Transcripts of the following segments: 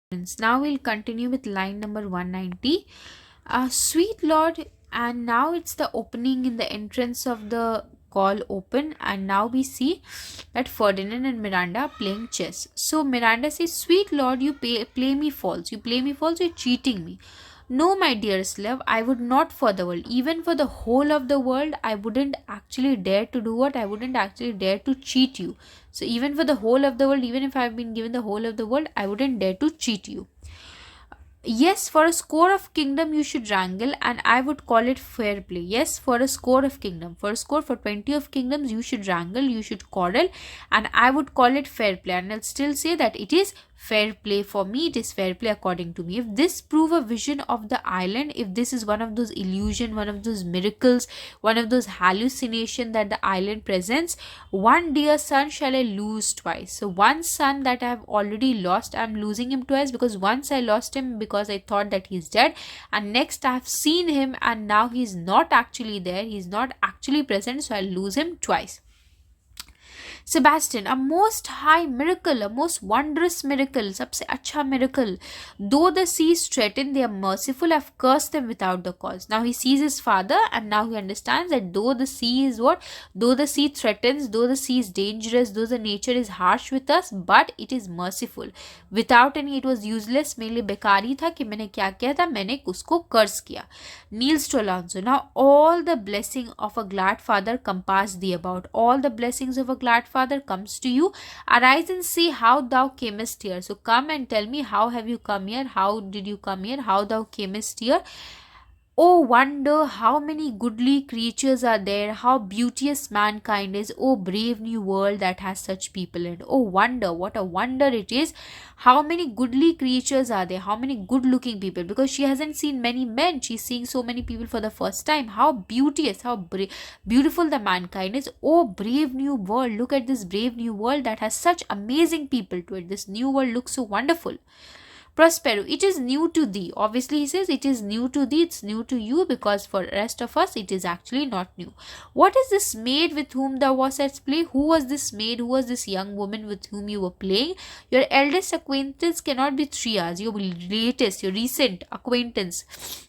Now we'll continue with line number 190. Sweet Lord, and now it's the opening in the entrance of the call open, and now we see that Ferdinand and Miranda are playing chess. So Miranda says, Sweet Lord, you play me false. You play me false, you're cheating me. No, my dearest love, I would not for the world. Even for the whole of the world, I wouldn't actually dare to do what? I wouldn't actually dare to cheat you. So even for the whole of the world, even if I've been given the whole of the world, I wouldn't dare to cheat you. Yes, for a score of kingdom you should wrangle, and I would call it fair play. Yes, for a score of kingdom. For a score for 20 of kingdoms, you should wrangle, you should quarrel, and I would call it fair play. And I'll still say that it is fair play for me, it is fair play according to me. If this prove a vision of the island, if this is one of those illusion, one of those miracles, one of those hallucination that the island presents, one dear son shall I lose twice. So one son that I have already lost, I'm losing him twice, because once I lost him because I thought that he's dead, and next I have seen him and now he's not actually there, he's not actually present, so I'll lose him twice. Sebastian, a most high miracle, a most wondrous miracle, सबसे अच्छा miracle. Though the seas threaten, they are merciful. I've cursed them without the cause. Now he sees his father, and now he understands that though the sea is what? Though the sea threatens, though the sea is dangerous, though the nature is harsh with us, but it is merciful. Without any, it was useless. मेरे लिए बेकारी था कि मैंने क्या किया था? मैंने उसको कर्ज किया. Kneels to Alonso. Now all the blessing of a glad father compass thee about. All the blessings of a glad father comes to you. Arise and see how thou camest here. So come and tell me, how have you come here? How did you come here? How thou camest here? Oh, wonder how many goodly creatures are there, how beauteous mankind is. Oh, brave new world that has such people in it. Oh, wonder, what a wonder it is. How many goodly creatures are there, how many good looking people, because she hasn't seen many men, she's seeing so many people for the first time. How beauteous, how beautiful the mankind is. Oh, brave new world, look at this brave new world that has such amazing people to it. This new world looks so wonderful. Prospero, it is new to thee. Obviously, he says it is new to thee, it's new to you, because for rest of us, it is actually not new. What is this maid with whom thou wast at play? Who was this maid? Who was this young woman with whom you were playing? Your eldest acquaintance cannot be 3 hours. Your latest, your recent acquaintance,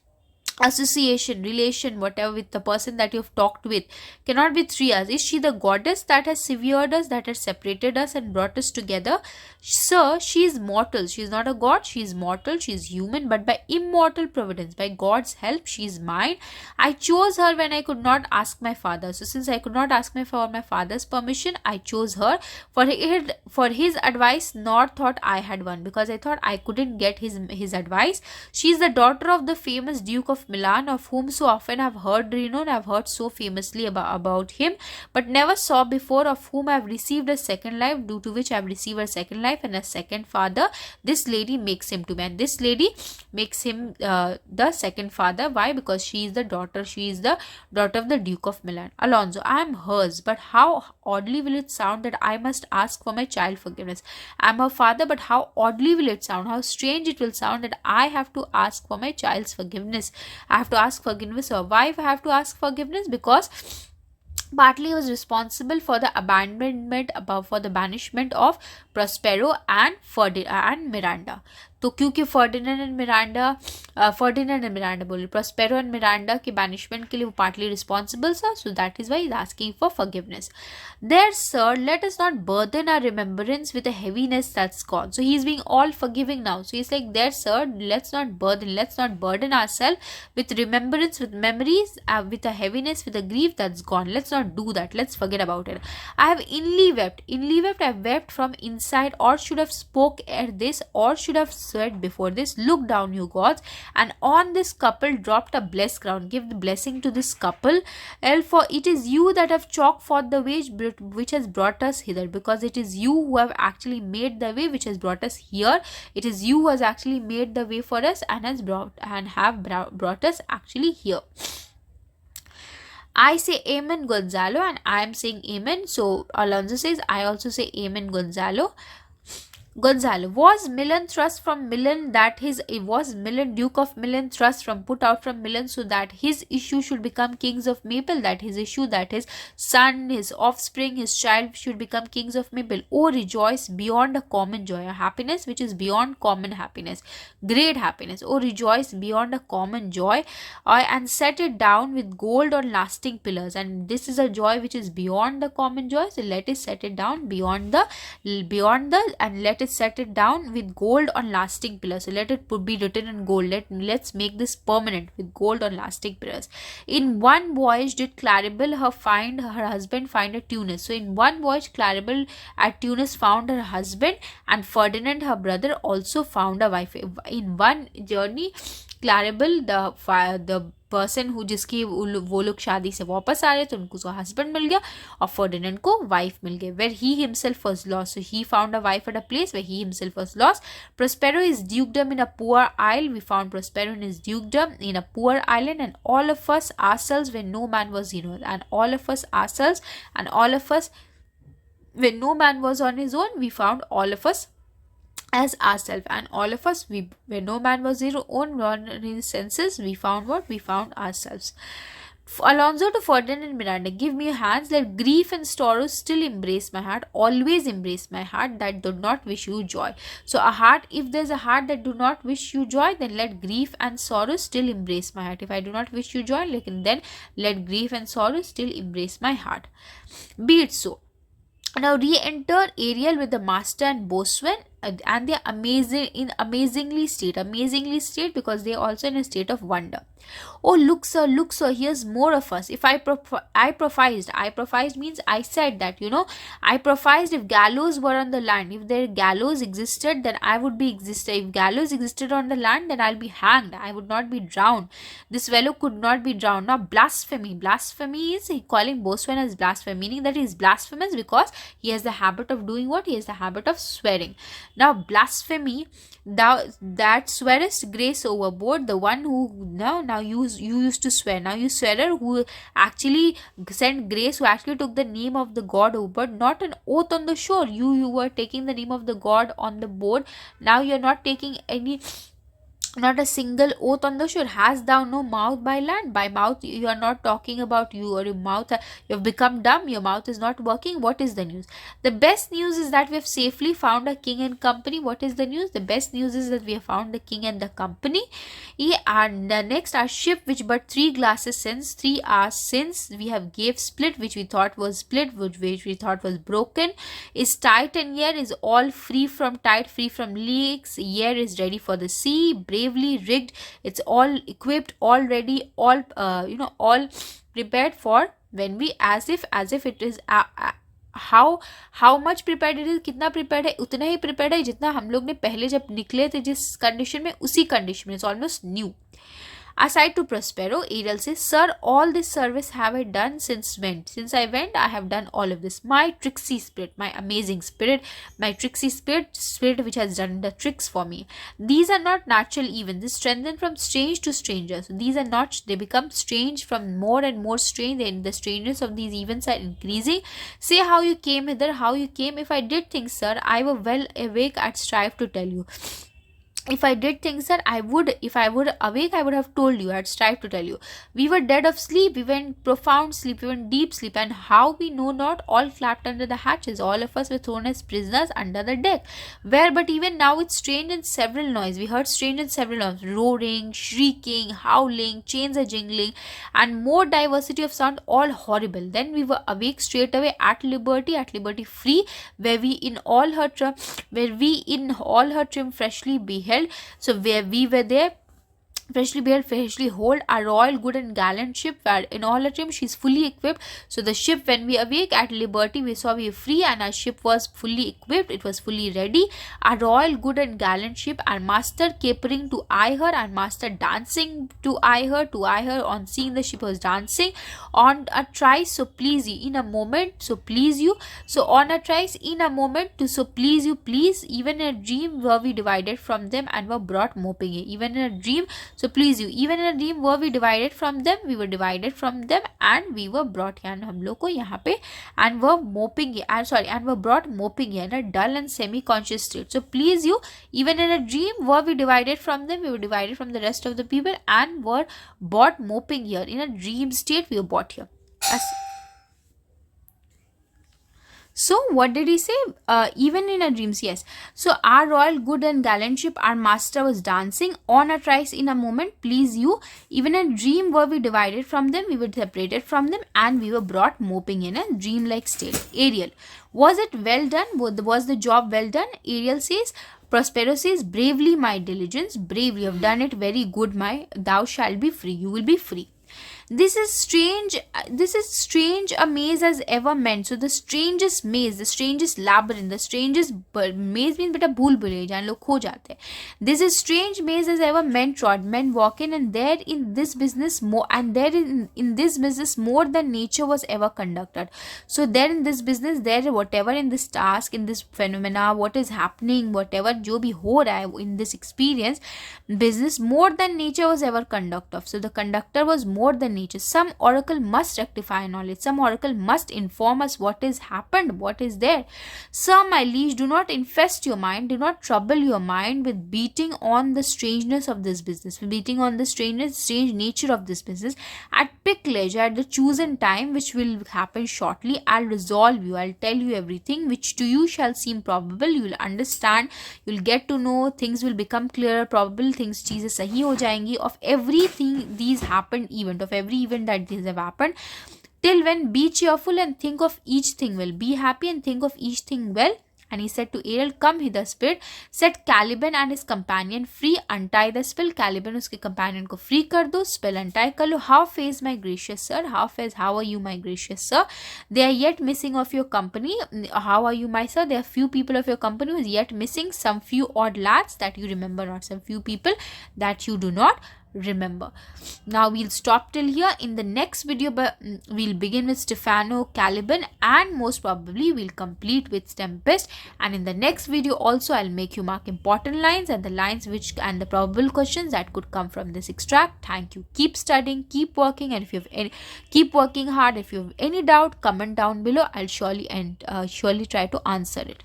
association, relation, whatever, with the person that you've talked with cannot be 3 hours. Is she the goddess that has severed us, that has separated us and brought us together? Sir, she is mortal. She is not a god, she is mortal, she is human, but by immortal providence, by God's help, she is mine. I chose her when I could not ask my father. So since I could not ask my father's permission, I chose her. For his advice, nor thought I had one, because I thought I couldn't get his advice. She is the daughter of the famous Duke of Milan, of whom so often I've heard renowned, I've heard so famously about him, but never saw before, of whom I've received a second life, due to which I've received a second life and a second father. This lady makes him to me, and this lady makes him the second father. Why? Because she is the daughter, she is the daughter of the Duke of Milan. Alonso, I am hers, but how oddly will it sound that I must ask for my child forgiveness. I am her father, but how oddly will it sound, how strange it will sound that I have to ask for my child's forgiveness. I have to ask forgiveness. Or why I have to ask forgiveness? Because partly he was responsible for the abandonment, for the banishment of Prospero and Miranda. तो क्योंकि Ferdinand and Miranda बोले, Prospero and Miranda के banishment के लिए वो partly responsible था. So that is why is asking for forgiveness. There sir, let us not burden our remembrance with a heaviness that's gone. So he is being all forgiving now. So he is like, there sir, let's not burden ourselves with remembrance, with memories, with a heaviness, with a grief that's gone. Let's not do that. Let's forget about it. I have inly wept. I've wept from inside, or should have spoke at this, or should have sweat before this. Look down, you gods, and on this couple dropped a blessed crown. Give the blessing to this couple. For it is you that have chalked forth the way which has brought us hither, because it is you who have actually made the way which has brought us here. It is you who has actually made the way for us and have brought us actually here. I say amen, Gonzalo, and I am saying amen. So Alonso says, I also say amen, Gonzalo. Gonzalo, was Milan thrust from Milan that his was Milan Duke of Milan thrust from put out from Milan so that his issue should become kings of Maple, that his issue, that his son, his offspring, his child should become kings of Maple. Oh, rejoice beyond a common joy, a happiness which is beyond common happiness, great happiness. Oh, rejoice beyond a common joy, and set it down with gold on lasting pillars. And this is a joy which is beyond the common joy, so let us set it down beyond the and let it set it down with gold on lasting pillars. So let it be written in gold. Let's make this permanent with gold on lasting pillars. In one voyage did Claribel her husband find at Tunis. So in one voyage Claribel at Tunis found her husband, and Ferdinand her brother also found a wife. In one journey Claribel the person who जिसकी वो लोग शादी से वापस आ रहे तो उनको तो हस्बैंड मिल गया और फर्डिनेंड को वाइफ मिल गई where he himself was lost so he found a wife at a place where he himself was lost Prospero is dukedom in a poor isle. We found Prospero in his dukedom in a poor island, and all of us ourselves when no man was and all of us ourselves and all of us when no man was on his own, we found all of us as ourselves, and all of us when no man was his own on his senses, we found what? We found ourselves. Alonso to Ferdinand and Miranda, give me your hands, let grief and sorrow still embrace my heart, always embrace my heart that do not wish you joy. So a heart, if there's a heart that do not wish you joy, then let grief and sorrow still embrace my heart. If I do not wish you joy, then let grief and sorrow still embrace my heart. Be it so. Now re-enter Ariel with the master and boatswain, and they are amazingly state because they are also in a state of wonder. Oh, look sir, here's more of us. If I prophesized means I said that, I prophesized if gallows were on the land, if their gallows existed, then I would be existed. If gallows existed on the land, then I'll be hanged. I would not be drowned. This fellow could not be drowned. Now blasphemy is calling boatswain as blasphemy, meaning that he is blasphemous because he has the habit of doing what? He has the habit of swearing. Now blasphemy, that swearest grace overboard, the one who now you used to swear, now you swearer who actually sent grace, who actually took the name of the god overboard, not an oath on the shore. You were taking the name of the god on the board. Now you're not taking not a single oath on the shore. Hast thou no mouth by land? By mouth you are not talking about you, or your mouth, you have become dumb, your mouth is not working. What is the news? The best news is that we have safely found a king and company. What is the news? The best news is that we have found the king and the company. And next, our ship, which but 3 hours since we have gave split, which we thought was split, which we thought was broken, is tight, and here is all free from tight, free from leaks. Here is ready for the sea, bravely rigged. It's all equipped, all ready, all all prepared for when we, as if it is how much prepared it is, कितना prepared है, उतना ही prepared है जितना हम लोग ने पहले जब निकले थे जिस condition में, उसी condition में. It's almost new. Aside to Prospero, Ariel says, Sir, all this service have I done since I went, I have done all of this. My tricksy spirit, my amazing spirit, my tricksy spirit which has done the tricks for me. These are not natural even. This strengthen from strange to stranger. So these are not, they become strange from more and more strange, and the strangeness of these events are increasing. Say how you came hither, how you came. If I did think, sir, I were well awake, I'd strive to tell you. If I did things that if I would awake, I would have told you, I had strived to tell you. We were dead of sleep, we were in profound sleep, we were in deep sleep, and how we know not, all clapped under the hatches, all of us were thrown as prisoners under the deck. Where but even now it's strange and several noise. We heard strange and several noise, roaring, shrieking, howling, chains are jingling, and more diversity of sound, all horrible. Then we were awake straight away at liberty free, where we in all her trim freshly beheld. So where we were there, freshly beheld, freshly hold, our royal good and gallant ship, where in all her trim she's fully equipped. So the ship, when we awake at liberty, we saw we were free, and our ship was fully equipped, it was fully ready. Our royal good and gallant ship, our master capering to eye her, our master dancing to eye her, on seeing the ship was dancing. On a trice, so please you, in a moment, so please you. So on a trice, in a moment, to so please you, please. Even in a dream were we divided from them and were brought moping. Even in a dream, So please you, even in a dream were we divided from them, we were divided from them and we were brought here, हम लोग को यहाँ पे and were moping, and were brought moping here in a dull and semi-conscious state. So please you, even in a dream were we divided from them, we were divided from the rest of the people and were brought moping here in a dream state, we were brought here. So what did he say? Even in our dreams, yes. So our royal good and gallant ship, our master was dancing on a trice in a moment, please you. Even in a dream were we divided from them, we were separated from them and we were brought moping in a dream-like state. Ariel, was it well done? Was the job well done? Ariel says, Prospero says, bravely my diligence, bravely, you have done it very good, my, thou shalt be free, you will be free. This is strange a maze as ever meant. So the strangest maze, the strangest labyrinth, the strangest maze means beta bhool bhule jaan log kho jate. This is strange maze as ever men trod. Men walk in, and there in this business more, and there in this business more than nature was ever conducted. So there in this business, there whatever in this task, in this phenomena, what is happening, whatever jo bhi ho raha hai in this experience, business more than nature was ever conducted of. So the conductor was more than nature. Some oracle must rectify knowledge. Some oracle must inform us what is happened, what is there. Sir, my liege, do not infest your mind, do not trouble your mind with beating on the strangeness of this business, beating on the strange nature of this business. At pick leisure, at the chosen time, which will happen shortly, I'll resolve you, I'll tell you everything which to you shall seem probable. You will understand, you'll get to know, things will become clearer, probable things, cheezeं sahi ho jayengi, of everything these happened event, of every event that these have happened. Till when, be cheerful and think of each thing well. Be happy and think of each thing well. And he said to Ariel, come hither, spirit. Set Caliban and his companion free. Untie the spell. Caliban uske companion ko free kar do. Spell untie kar lo. How fares my gracious sir? How are you, my gracious sir? They are yet missing of your company. How are you, my sir? There are few people of your company who is yet missing. Some few odd lads that you remember not. Some few people that you do not remember. Now we'll stop till here. In the next video, we'll begin with Stefano, Caliban, and most probably we'll complete with Tempest. And in the next video also, I'll make you mark important lines and the lines which and the probable questions that could come from this extract. Thank you. Keep studying, keep working, and if you have any, keep working hard. If you have any doubt, comment down below. I'll surely try to answer it.